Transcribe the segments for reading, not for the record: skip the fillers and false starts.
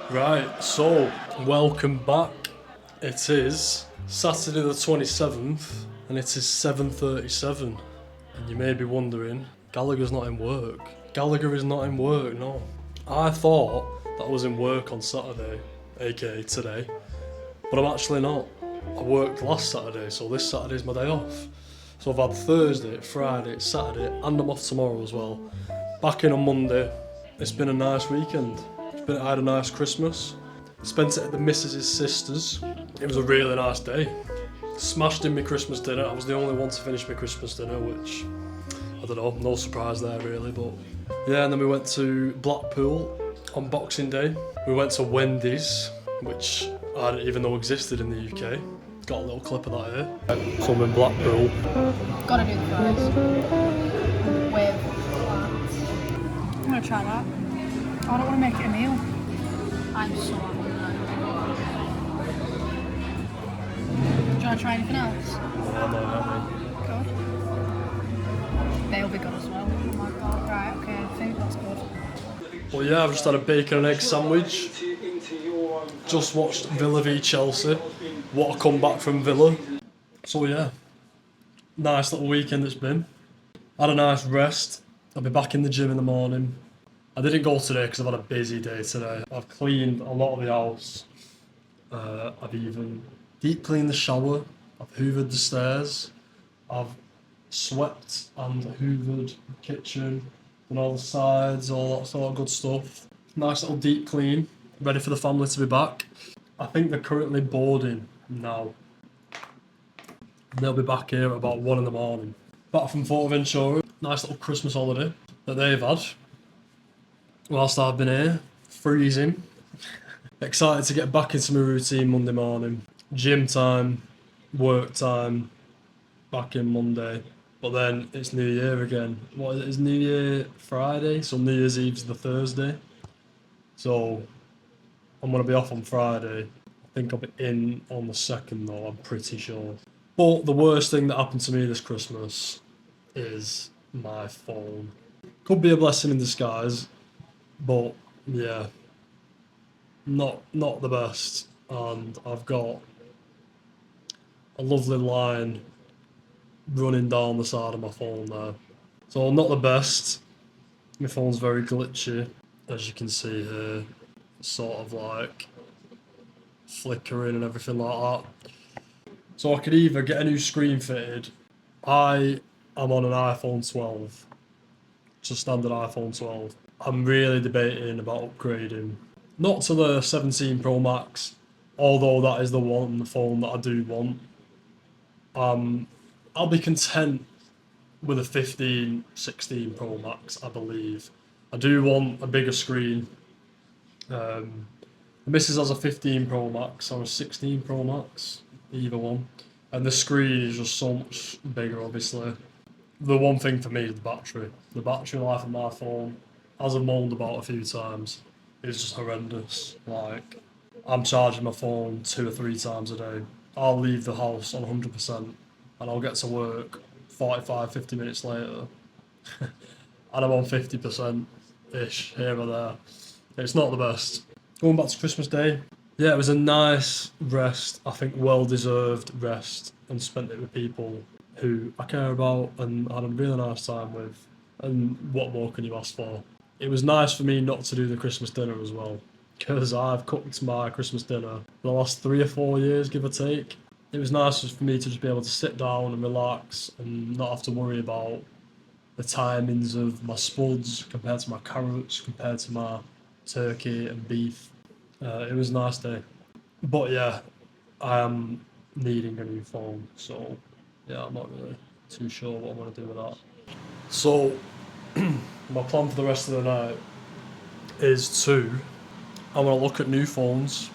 Right, so welcome back. It is Saturday the 27th and it is 7:37. And you may be wondering, Gallagher's not in work. Gallagher is not in work, no. I thought that I was in work on Saturday, aka today, but I'm actually not. I worked last Saturday, so this Saturday's my day off. So I've had Thursday, Friday, Saturday, and I'm off tomorrow as well. Back in on Monday. It's been a nice weekend. I had a nice Christmas. Spent it at the missus's sister's. It was a really nice day. Smashed in my Christmas dinner. I was the only one to finish my Christmas dinner, which, I don't know, no surprise there really, but yeah, and then we went to Blackpool on Boxing Day. We went to Wendy's, which I didn't even know existed in the UK. Got a little clip of that here. So I'm in Blackpool. Gotta do the fries. With that. I'm gonna try that. I don't want to make it a meal. I'm so hungry. Do you want to try anything else? Good. They'll be good as well. Oh my god, right, okay, I think that's good. Well, yeah, I've just had a bacon and egg sandwich. Just watched Villa v Chelsea. What a comeback from Villa. So yeah, nice little weekend it's been. Had a nice rest. I'll be back in the gym in the morning. I didn't go today because I've had a busy day today. I've cleaned a lot of the house. I've even deep cleaned the shower. I've hoovered the stairs. I've swept and hoovered the kitchen and all the sides, all that sort of good stuff. Nice little deep clean. Ready for the family to be back. I think they're currently boarding now. They'll be back here at about 1 in the morning. Back from Ventura. Nice little Christmas holiday that they've had. Whilst I've been here, freezing. Excited to get back into my routine Monday morning. Gym time, work time, back in Monday. But then it's New Year again. What is it? It's New Year Friday, so New Year's Eve's the Thursday. So I'm going to be off on Friday. I think I'll be in on the 2nd though, I'm pretty sure. But the worst thing that happened to me this Christmas is my phone. Could be a blessing in disguise. But yeah, not the best, and I've got a lovely line running down the side of my phone there. So not the best. My phone's very glitchy, as you can see here. It's sort of like flickering and everything like that. So I could either get a new screen fitted. I am on an iPhone 12. It's a standard iPhone 12. I'm really debating about upgrading. Not to the 17 Pro Max, although that is the phone that I do want. I'll be content with a 15, 16 Pro Max, I believe. I do want a bigger screen. The missus has a 15 Pro Max or a 16 Pro Max, either one. And the screen is just so much bigger, obviously. The one thing for me is the battery. The battery life of my phone, as I've moaned about a few times, is just horrendous. Like, I'm charging my phone 2 or 3 times a day. I'll leave the house on 100% and I'll get to work 45, 50 minutes later and I'm on 50%-ish here or there. It's not the best. Going back to Christmas Day, yeah, it was a nice rest, I think well-deserved rest, and spent it with people who I care about and had a really nice time with. And what more can you ask for? It was nice for me not to do the Christmas dinner as well, because I've cooked my Christmas dinner for the last 3 or 4 years, give or take. It was nice for me to just be able to sit down and relax and not have to worry about the timings of my spuds compared to my carrots, compared to my turkey and beef. It was a nice day. But yeah, I am needing a new phone, so yeah, I'm not really too sure what I'm going to do with that. So, my plan for the rest of the night is I want to look at new phones.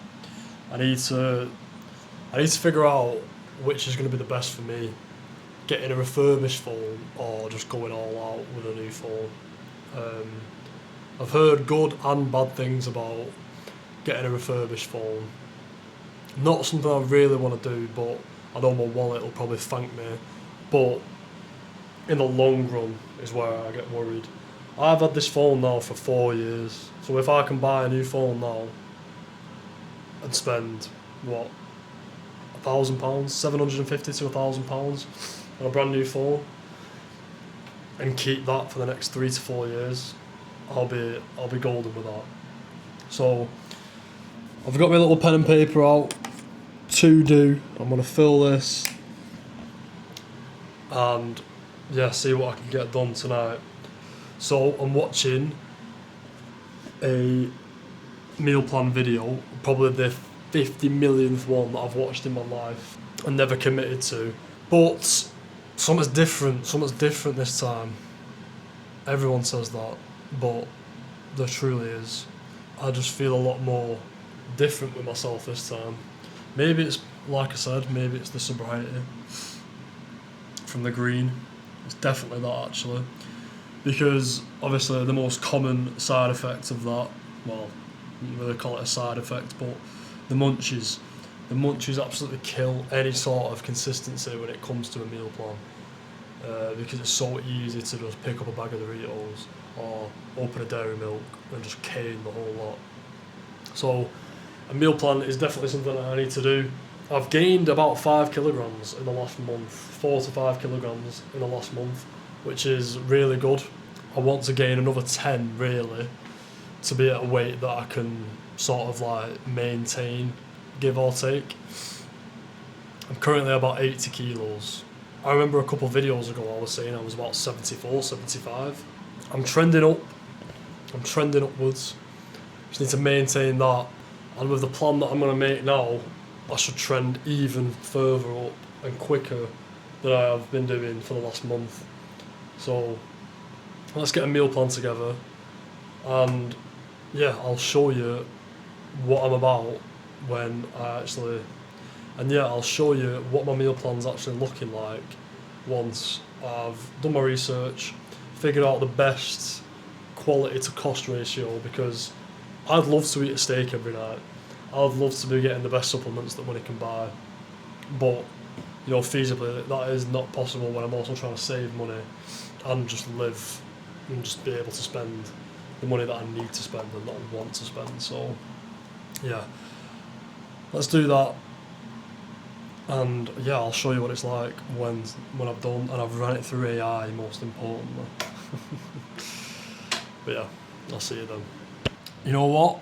I need to figure out which is going to be the best for me. Getting a refurbished phone or just going all out with a new phone. I've heard good and bad things about getting a refurbished phone. Not something I really want to do, but I know my wallet will probably thank me. But in the long run is where I get worried. I've had this phone now for 4 years, so if I can buy a new phone now, and spend what, £1,000, £750 to £1,000 on a brand new phone, and keep that for the next 3 to 4 years, I'll be golden with that. So I've got my little pen and paper out to do. I'm gonna fill this and yeah, see what I can get done tonight. So I'm watching a meal plan video, probably the 50 millionth one that I've watched in my life and never committed to. But something's different this time. Everyone says that, but there truly is. I just feel a lot more different with myself this time. Maybe it's, like I said, maybe it's the sobriety from the green. It's definitely that, actually. Because obviously the most common side effect of that, well, I wouldn't really call it a side effect, but the munchies. The munchies absolutely kill any sort of consistency when it comes to a meal plan. Because it's so easy to just pick up a bag of Doritos or open a dairy milk and just cane the whole lot. So a meal plan is definitely something that I need to do. I've gained about 5 kilograms in the last month, 4 to 5 kilograms in the last month, which is really good. I want to gain another 10 really to be at a weight that I can sort of like maintain, give or take. I'm currently about 80 kilos. I remember a couple of videos ago I was saying I was about 74, 75. I'm trending up. I'm trending upwards. Just need to maintain that. And with the plan that I'm going to make now, I should trend even further up and quicker than I have been doing for the last month. So let's get a meal plan together. And yeah, I'll show you what I'm about when I actually... And yeah, I'll show you what my meal plan's actually looking like once I've done my research, figured out the best quality to cost ratio, because I'd love to eat a steak every night. I'd love to be getting the best supplements that money can buy. But, you know, feasibly, that is not possible when I'm also trying to save money and just live and just be able to spend the money that I need to spend and that I want to spend. So, yeah, let's do that. And yeah, I'll show you what it's like when I've done, and I've run it through AI, most importantly. But yeah, I'll see you then. You know what?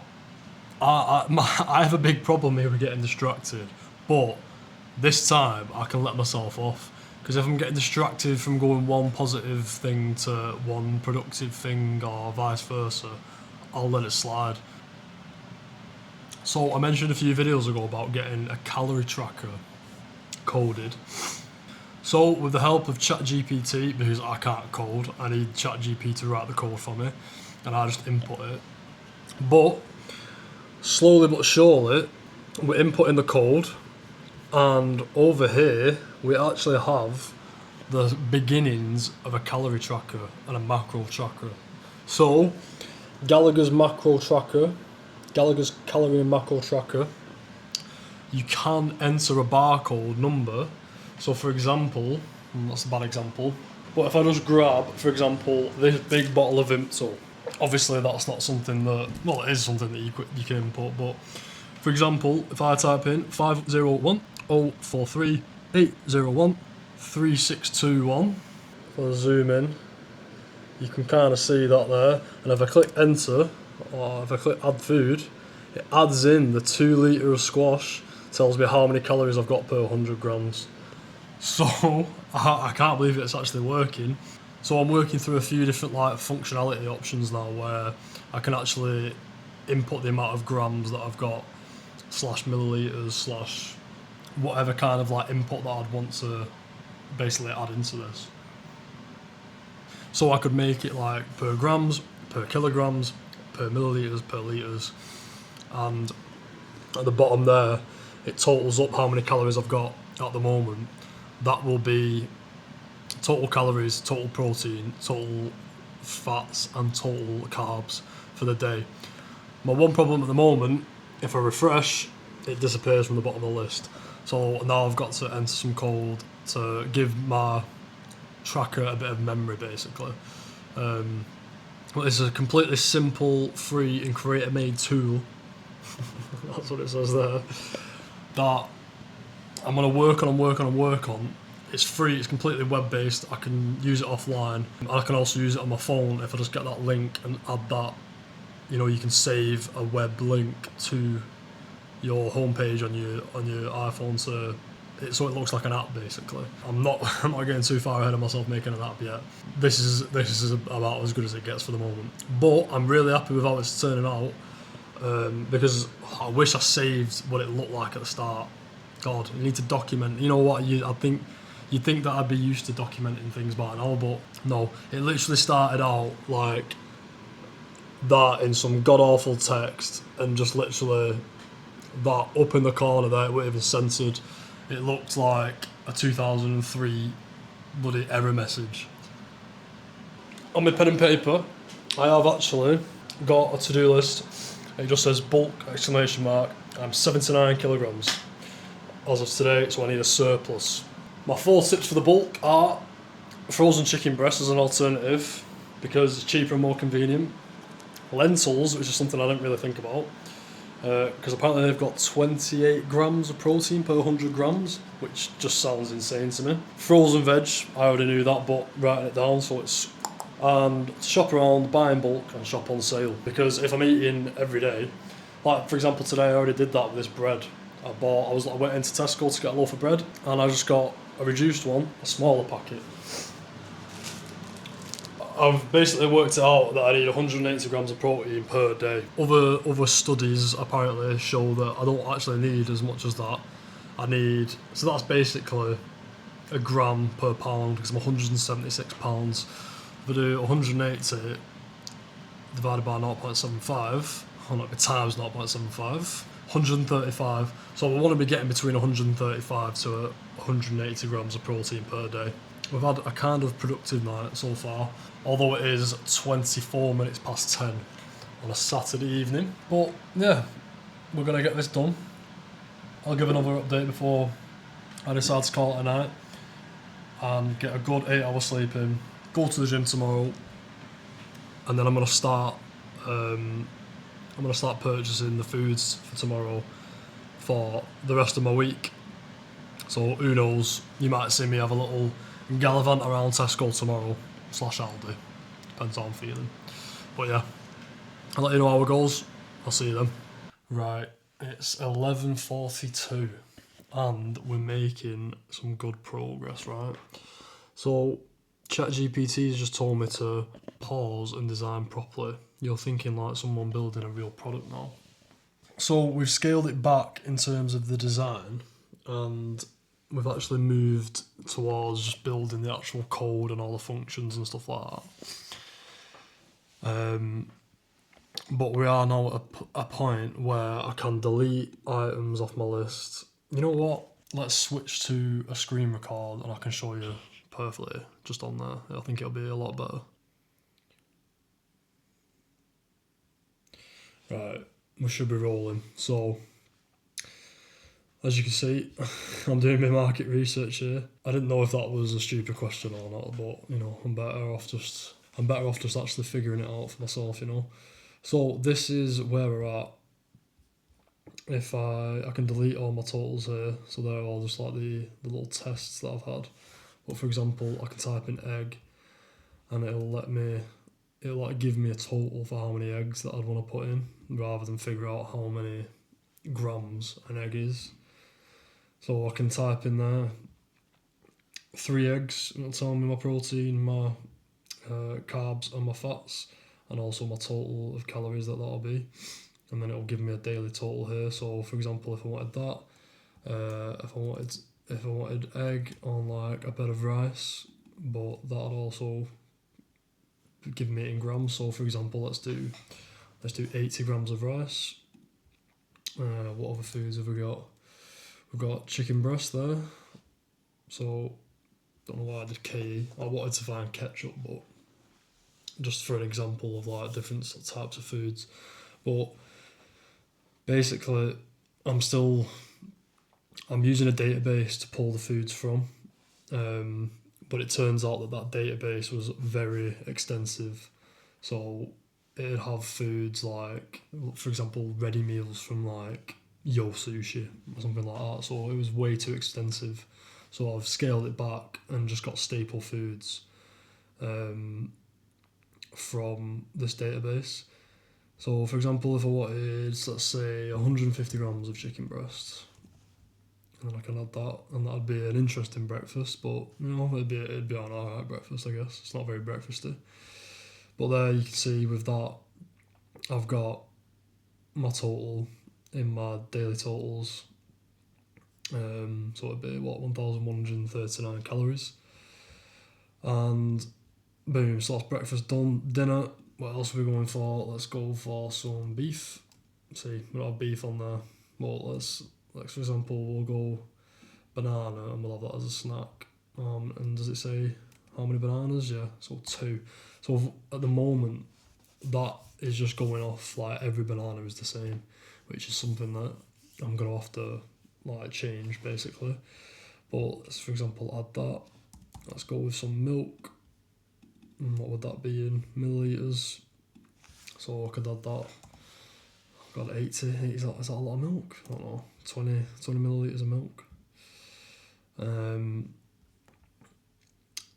I have a big problem here with getting distracted, but this time I can let myself off, because if I'm getting distracted from going one positive thing to one productive thing or vice versa, I'll let it slide. So I mentioned a few videos ago about getting a calorie tracker coded. So with the help of ChatGPT, because I can't code, I need ChatGPT to write the code for me, and I just input it. But slowly but surely, we're inputting the code, and over here we actually have the beginnings of a calorie tracker and a macro tracker. So Gallagher's calorie and macro tracker, you can enter a barcode number. So for example, that's a bad example, but if I just grab, for example, this big bottle of Vimto, obviously that's not something that, well, it is something that you can input, but for example, if I type in 501-043-801-3621, if I zoom in, you can kind of see that there, and if I click enter, or if I click add food, it adds in the 2 litre of squash, tells me how many calories I've got per 100 grams. So I can't believe it's actually working. So I'm working through a few different like functionality options now, where I can actually input the amount of grams that I've got, / millilitres / whatever kind of like input that I'd want to basically add into this. So I could make it like per grams, per kilograms, per millilitres, per litres, and at the bottom there it totals up how many calories I've got at the moment. That will be total calories, total protein, total fats and total carbs for the day. My one problem at the moment, if I refresh, it disappears from the bottom of the list. So now I've got to enter some code to give my tracker a bit of memory, basically. But this is a completely simple, free and creator-made tool. That's that's what it says there, that I'm going to work on. It's free, it's completely web-based, I can use it offline. I can also use it on my phone if I just get that link and add that. You know, you can save a web link to your homepage on your iPhone, so it looks like an app basically. I'm not getting too far ahead of myself making an app yet. This is about as good as it gets for the moment. But I'm really happy with how it's turning out, because I wish I saved what it looked like at the start. God, you need to document. You know what? You'd think that I'd be used to documenting things by now, but no. It literally started out like that in some god awful text, and just literally that up in the corner there, it wasn't even censored. It looked like a 2003 bloody error message. On my pen and paper, I have actually got a to-do list. It just says bulk ! I'm 79 kilograms as of today, so I need a surplus. My 4 tips for the bulk are frozen chicken breast as an alternative because it's cheaper and more convenient. Lentils, which is something I didn't really think about, because apparently they've got 28 grams of protein per 100 grams, which just sounds insane to me. Frozen veg, I already knew that, but writing it down so it's... And shop around, buy in bulk and shop on sale, because if I'm eating every day, like for example today I already did that with this bread. I went into Tesco to get a loaf of bread, and I just got a reduced one, a smaller packet. I've basically worked it out that I need 180 grams of protein per day. Other studies apparently show that I don't actually need as much as that. So that's basically a gram per pound, because I'm 176 pounds. If I do 180 divided by 0.75, or not, times 0.75, 135. So I want to be getting between 135 to 180 grams of protein per day. We've had a kind of productive night so far, although it is 24 minutes past 10 on a Saturday evening. But yeah, we're going to get this done. I'll give another update before I decide to call it a night and get a good 8-hour sleep in, go to the gym tomorrow, and then I'm going to start purchasing the foods for tomorrow for the rest of my week. So who knows, you might see me have a little gallivant around Tesco tomorrow / Aldi, depends how I'm feeling. But yeah, I'll let you know how it goes. I'll see you then. Right, it's 11:42 and we're making some good progress, right? So ChatGPT has just told me to pause and design properly. You're thinking like someone building a real product now. So we've scaled it back in terms of the design, and we've actually moved towards just building the actual code and all the functions and stuff like that. But we are now at a point where I can delete items off my list. You know what? Let's switch to a screen record and I can show you perfectly just on there. I think it'll be a lot better. Right, we should be rolling. So, as you can see, I'm doing my market research here. I didn't know if that was a stupid question or not, but you know, I'm better off just actually figuring it out for myself, you know. So this is where we're at. If I can delete all my totals here, so they're all just like the little tests that I've had. But for example, I can type in egg, and it'll like give me a total for how many eggs that I'd want to put in, rather than figure out how many grams an egg is. So I can type in there 3 eggs, and it'll tell me my protein, my carbs and my fats, and also my total of calories that'll be. And then it'll give me a daily total here. So for example, if I wanted that, if I wanted egg on like a bed of rice, but that'd also give me it in grams. So for example, let's do 80 grams of rice. What other foods have we got? We've got chicken breast there. So don't know why I did KE. I wanted to find ketchup, but just for an example of like different types of foods. But basically, I'm using a database to pull the foods from, but it turns out that database was very extensive. So it'd have foods like, for example, ready meals from like yo sushi or something like that. So it was way too extensive. So I've scaled it back and just got staple foods from this database. So for example, if I wanted, let's say 150 grams of chicken breast, and then I can add that, and that'd be an interesting breakfast, but it'd be an alright breakfast, I guess. It's not very breakfasty. But there you can see with that, I've got my total in my daily totals. So it'd be 1,139 calories. And boom, so that's breakfast done. Dinner, what else are we going for? Let's go for some beef. See, we don't have beef on there. Well, let's for example, we'll go banana and we'll have that as a snack. And does it say how many bananas? Yeah, so 2. So at the moment, that is just going off like every banana is the same, which is something that I'm gonna have to like change basically. But let's for example add that. Let's go with some milk. And what would that be in milliliters? So I could add that. I've got 80. Is that a lot of milk? I don't know. 20 milliliters of milk.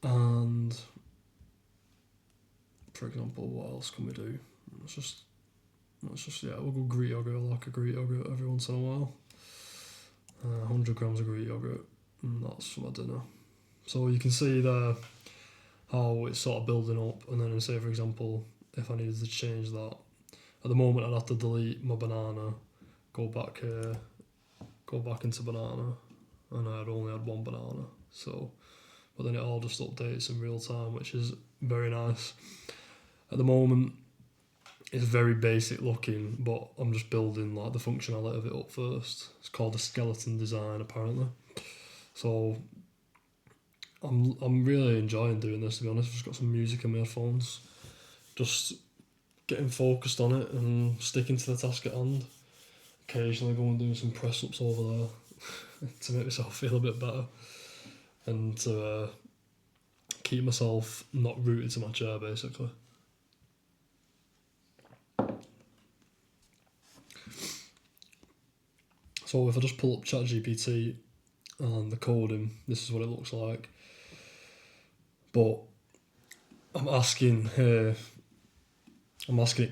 And for example, what else can we do? Let's just we'll go Greek yogurt. I like a Greek yogurt every once in a while. 100 grams of Greek yogurt, and that's for my dinner. So you can see there how it's sort of building up, and then say for example, if I needed to change that, at the moment I'd have to delete my banana, go back here, go back into banana, and I'd only had 1 banana. So, but then it all just updates in real time, which is very nice. At the moment, it's very basic looking, but I'm just building like the functionality of it up first. It's called a skeleton design apparently. So I'm really enjoying doing this, to be honest. I've just got some music in my headphones, just getting focused on it and sticking to the task at hand. Occasionally go and do some press ups over there to make myself feel a bit better, and to keep myself not rooted to my chair basically. So if I just pull up ChatGPT and the coding, this is what it looks like. But I'm asking it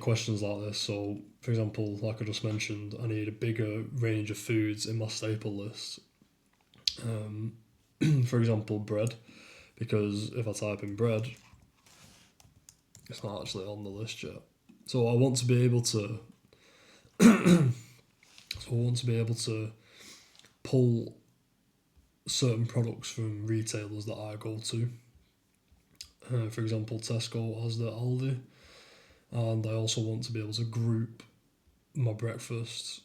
questions like this. So for example, like I just mentioned, I need a bigger range of foods in my staple list. For example, bread, because if I type in bread, it's not actually on the list yet. So I want to be able to pull certain products from retailers that I go to. For example, Tesco, Asda, Aldi. And I also want to be able to group my breakfasts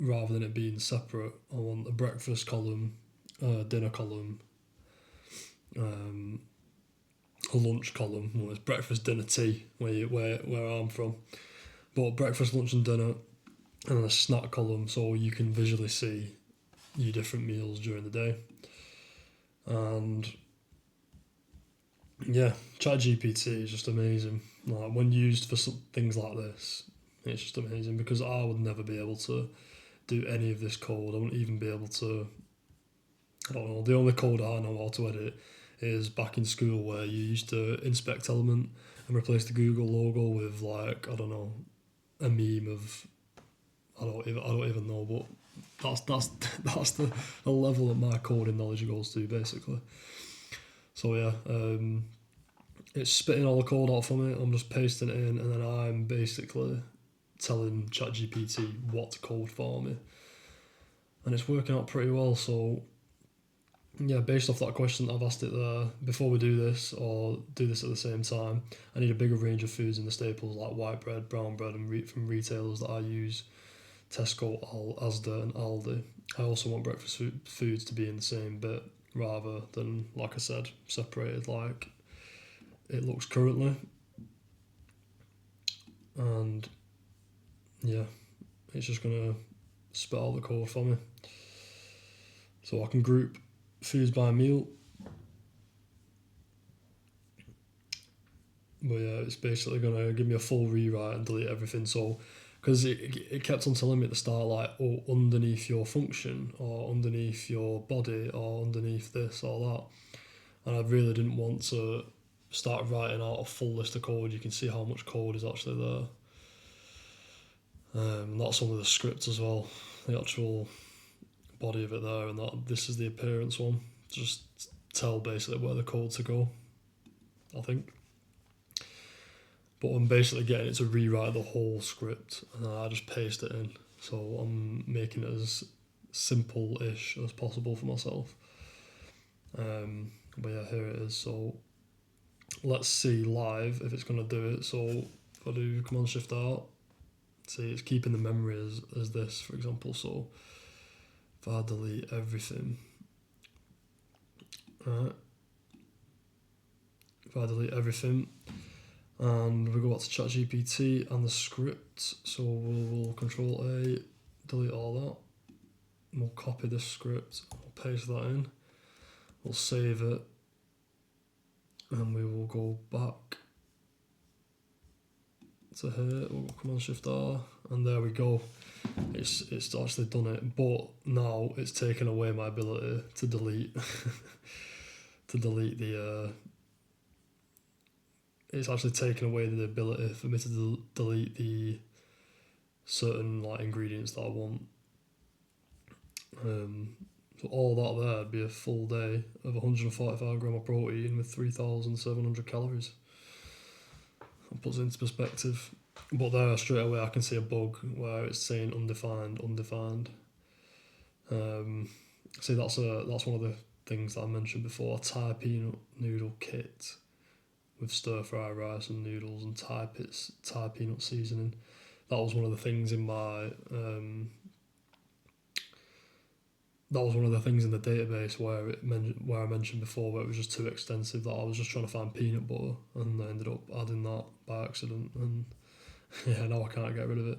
rather than it being separate. I want a breakfast column, a dinner column, a lunch column. Well, it's breakfast, dinner, tea, where I'm from. But breakfast, lunch and dinner, and then a snack column so you can visually see your different meals during the day. And yeah, ChatGPT is just amazing. Like when used for things like this, it's just amazing, because I would never be able to do any of this code. I wouldn't even be able to, I don't know, the only code I know how to edit is back in school where you used to inspect element and replace the Google logo with like, I don't know, a meme of, I don't even know, but that's the level that my coding knowledge goes to basically. So yeah, it's spitting all the code out for me. I'm just pasting it in, and then I'm basically telling ChatGPT what to code for me, and it's working out pretty well. So yeah, based off that question that I've asked it there, before we do this or do this at the same time, I need a bigger range of foods in the staples like white bread, brown bread, and from retailers that I use, Tesco, Asda and Aldi. I also want breakfast foods to be in the same bit rather than, like I said, separated like it looks currently. And yeah, it's just gonna spit out the code for me. So I can group foods by meal. But yeah, it's basically gonna give me a full rewrite and delete everything. So because it kept on telling me at the start, like, oh, underneath your function, or underneath your body, or underneath this or that. And I really didn't want to start writing out a full list of code. You can see how much code is actually there. And that's some of the script as well, the actual body of it there, and that this is the appearance one. Just tell basically where the code to go, I think. But I'm basically getting it to rewrite the whole script, and I just paste it in. So I'm making it as simple-ish as possible for myself. But yeah, here it is. So let's see live if it's going to do it. So if I do Command Shift R, see it's keeping the memory as this, for example. So if I delete everything, right? If I delete everything, and we go back to ChatGPT and the script, so we'll Control A, delete all that. We'll copy this script, we'll paste that in, we'll save it, and we will go back to here. We'll Command Shift R, and there we go. It's actually done it, but now it's taken away my ability to delete the. It's actually taken away the ability for me to delete the certain like ingredients that I want. So all that there would be a full day of 145 gram of protein with 3,700 calories. That puts it into perspective. But there straight away I can see a bug where it's saying undefined. See that's one of the things that I mentioned before. Thai peanut noodle kit with stir fry rice and noodles and Thai peanut seasoning. That was one of the things in my that was one of the things in the database where I mentioned before where it was just too extensive, that I was just trying to find peanut butter and I ended up adding that by accident, and yeah, now I can't get rid of it.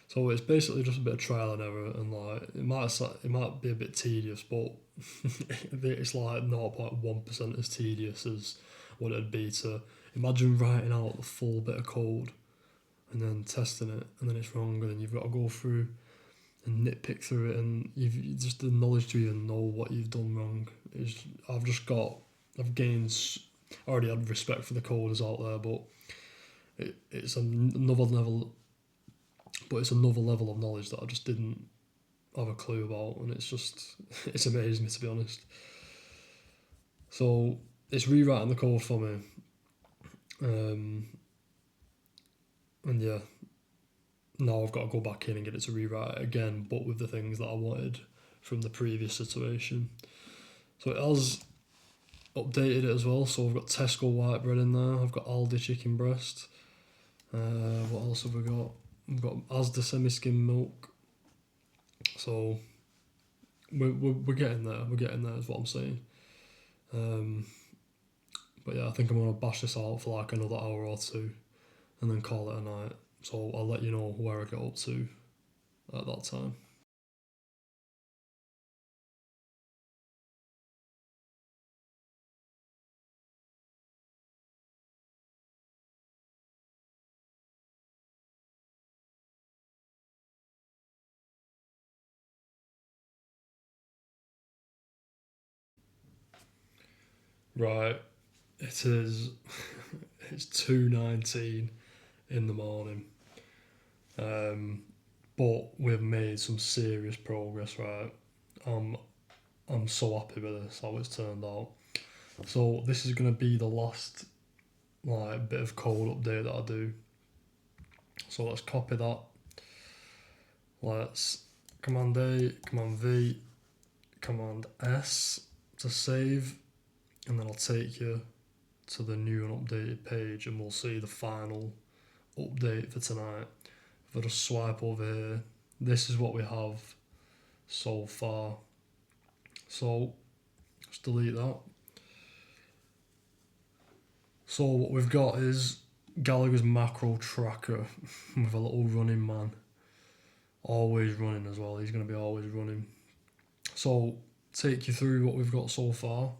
So it's basically just a bit of trial and error, and like it might be a bit tedious, but it's like 0.1% as tedious as what it'd be to imagine writing out the full bit of code and then testing it, and then it's wrong, and then you've got to go through and nitpick through it, and you've just the knowledge to even know what you've done wrong is. I already had respect for the coders out there, but it's another level. But it's another level of knowledge that I just didn't have a clue about, and it's amazed me, to be honest. So it's rewriting the code for me, and yeah, now I've got to go back in and get it to rewrite it again, but with the things that I wanted from the previous situation. So it has updated it as well. So I've got Tesco white bread in there. I've got Aldi chicken breast. What else have we got? We've got Asda semi-skim milk. So we're getting there. We're getting there is what I'm saying. But yeah, I think I'm going to bash this out for like another hour or two and then call it a night. So I'll let you know where I get up to at that time. Right, it is. It's 2:19 in the morning. But we've made some serious progress, right? I'm so happy with this, how it's turned out. So this is gonna be the last like bit of code update that I do. So let's copy that. Let's Command A, Command V, Command S to save, and then I'll take you to the new and updated page, and we'll see the final update for tonight. If I just swipe over here, this is what we have so far. So let's delete that. So what we've got is Gallagher's macro tracker with a little running man. Always running as well, he's going to be always running. So take you through what we've got so far.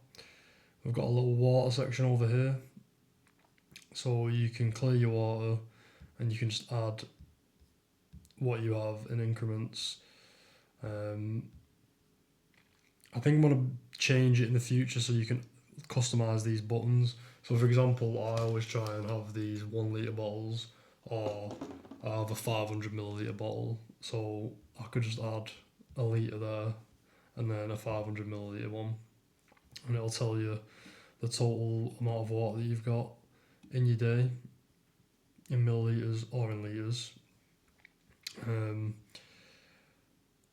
We've got a little water section over here. So you can clear your water and you can just add what you have in increments. I think I'm going to change it in the future so you can customize these buttons. So for example, I always try and have these 1 litre bottles, or I have a 500 milliliter bottle, so I could just add a litre there and then a 500 milliliter one, and it'll tell you the total amount of water that you've got in your day in milliliters or in litres.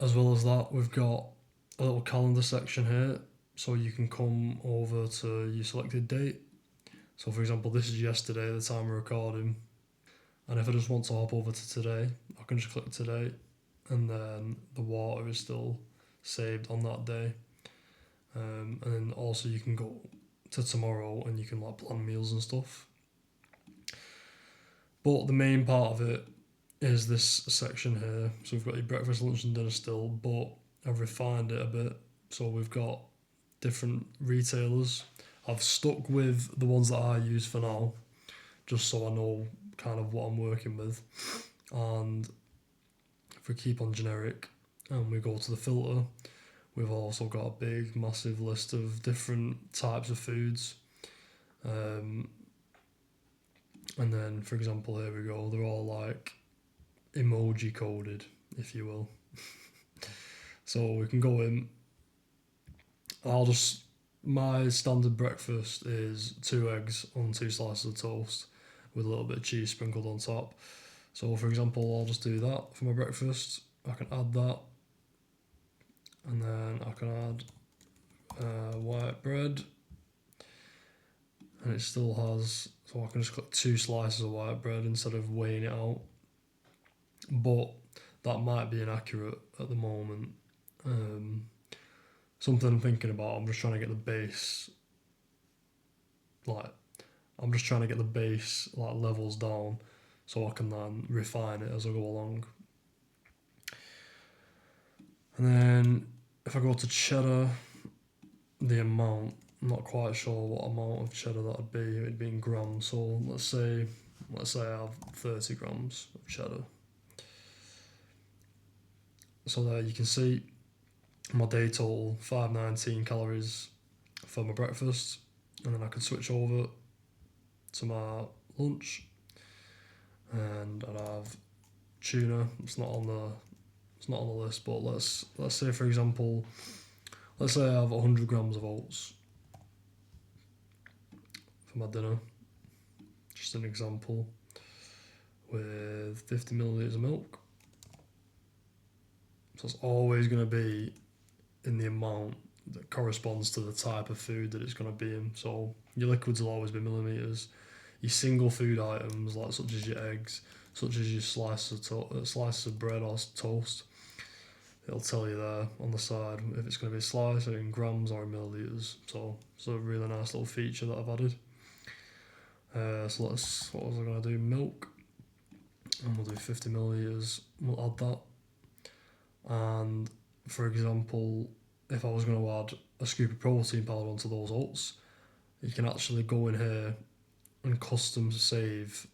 As well as that, we've got a little calendar section here, so you can come over to your selected date. So for example, this is yesterday, the time we're recording, and if I just want to hop over to today, I can just click today, and then the water is still saved on that day. And then also you can go to tomorrow and you can like plan meals and stuff. But the main part of it is this section here. So we've got your breakfast, lunch and dinner still, but I've refined it a bit. So we've got different retailers. I've stuck with the ones that I use for now, just so I know kind of what I'm working with. And if we keep on generic and we go to the filter, we've also got a big, massive list of different types of foods. And then, for example, here we go. They're all like emoji coded, if you will. So we can go in. My standard breakfast is 2 eggs on 2 slices of toast with a little bit of cheese sprinkled on top. So for example, I'll just do that for my breakfast. I can add that. And then I can add white bread. And it still has, so I can just click 2 slices of white bread instead of weighing it out. But that might be inaccurate at the moment. Something I'm thinking about, I'm just trying to get the base, levels down so I can then refine it as I go along. And then if I go to cheddar, the amount, I'm not quite sure what amount of cheddar that would be. It'd be in grams. So let's say I have 30 grams of cheddar. So there you can see my day total, 519 calories for my breakfast, and then I can switch over to my lunch, and I'd have tuna. It's not on the list, but let's say for example, let's say I have 100 grams of oats for my dinner, just an example, with 50 milliliters of milk. So it's always going to be in the amount that corresponds to the type of food that it's going to be in. So your liquids will always be millimeters. Your single food items, like such as your eggs, such as your slices of bread or toast, it'll tell you there on the side if it's going to be a slice or in grams or in milliliters. So it's a really nice little feature that I've added. So what was I going to do? Milk, and we'll do 50 milliliters. We'll add that. And for example, if I was going to add a scoop of protein powder onto those oats, you can actually go in here and custom save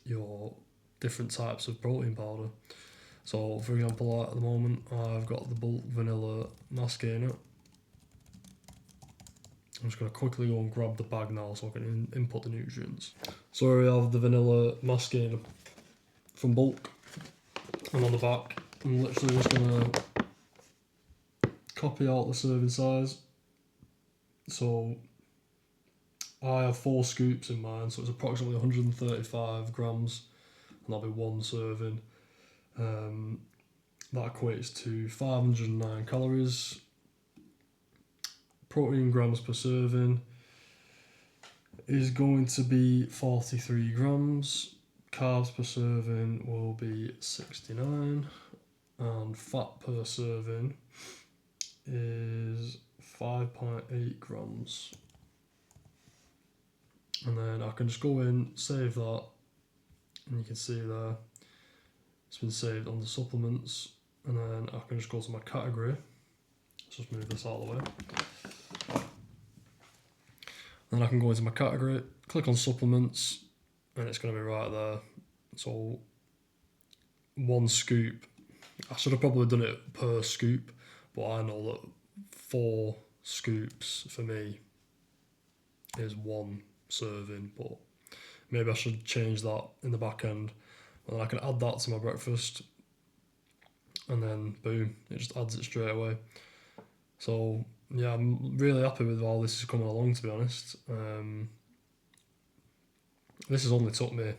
your different types of protein powder. So for example, at the moment I've got the bulk vanilla mascara. I'm just going to quickly go and grab the bag now so I can input the nutrients. So we have the vanilla mascara from bulk, and on the back I'm literally just going to copy out the serving size. So I have 4 scoops in mine, so it's approximately 135 grams, and that'll be 1 serving. That equates to 509 calories. Protein grams per serving is going to be 43 grams. Carbs per serving will be 69, and fat per serving is 5.8 grams. And then I can just go in, save that, and you can see there it's been saved under supplements. And then I can just go to my category. Let's just move this out of the way. Then I can go into my category, click on supplements, and it's going to be right there. So 1 scoop, I should have probably done it per scoop, but I know that 4 scoops for me is 1 serving, but maybe I should change that in the back end, and I can add that to my breakfast, and then boom, it just adds it straight away. So yeah, I'm really happy with how this is coming along, to be honest. This has only took me,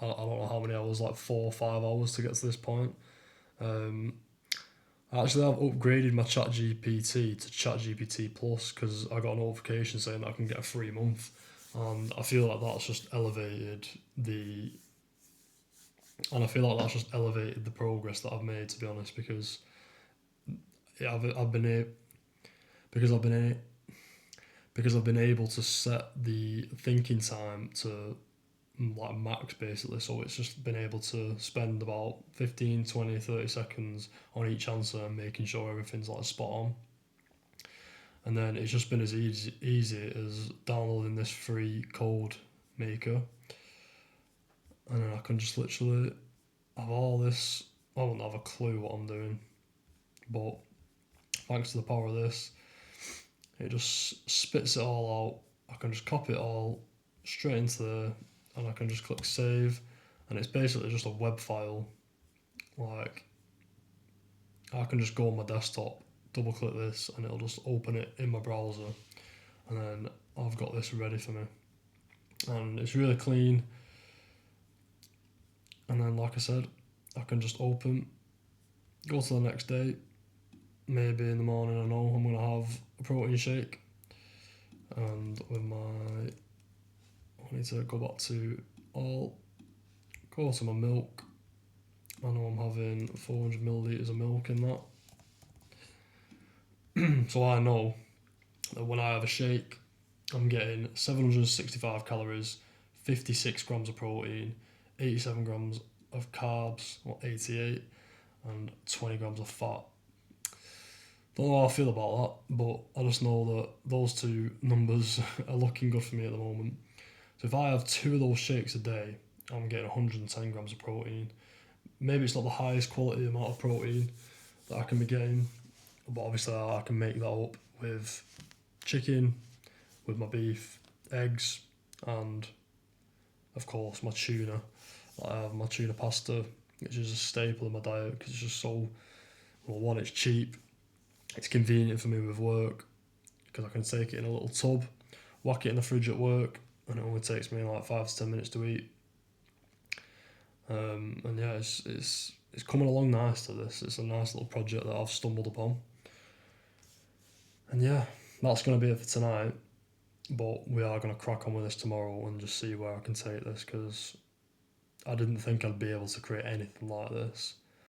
I don't know how many hours, like 4 or 5 hours to get to this point. Actually, I've upgraded my ChatGPT to ChatGPT Plus because I got a notification saying that I can get a free month, and I feel like that's just elevated the progress that I've made, to be honest, because I've been able to set the thinking time to like max, basically. So it's just been able to spend about 15, 20, 30 seconds on each answer and making sure everything's like spot on. And then it's just been as easy as downloading this free code maker, and then I can just literally have all this. I don't have a clue what I'm doing, but thanks to the power of this, it just spits it all out. I can just copy it all straight into there, and I can just click save, and it's basically just a web file. Like, I can just go on my desktop, double click this, and it'll just open it in my browser, and then I've got this ready for me. And it's really clean. And then, like I said, I can just open, go to the next day. Maybe in the morning I know I'm going to have a protein shake, and with my, I need to go back to go to my milk. I know I'm having 400 millilitres of milk in that. So I know that when I have a shake, I'm getting 765 calories, 56 grams of protein, 87 grams of carbs, or 88, and 20 grams of fat. Don't know how I feel about that, but I just know that those 2 numbers are looking good for me at the moment. So if I have 2 of those shakes a day, I'm getting 110 grams of protein. Maybe it's not the highest quality amount of protein that I can be getting, but obviously I can make that up with chicken, with my beef, eggs, and of course my tuna. I have my tuna pasta, which is a staple in my diet because it's just so, well, one, it's cheap, it's convenient for me with work because I can take it in a little tub, whack it in the fridge at work, and it only takes me like 5 to 10 minutes to eat. And yeah, it's coming along nice to this. It's a nice little project that I've stumbled upon. And yeah, that's going to be it for tonight. But we are going to crack on with this tomorrow and just see where I can take this, because I didn't think I'd be able to create anything like this.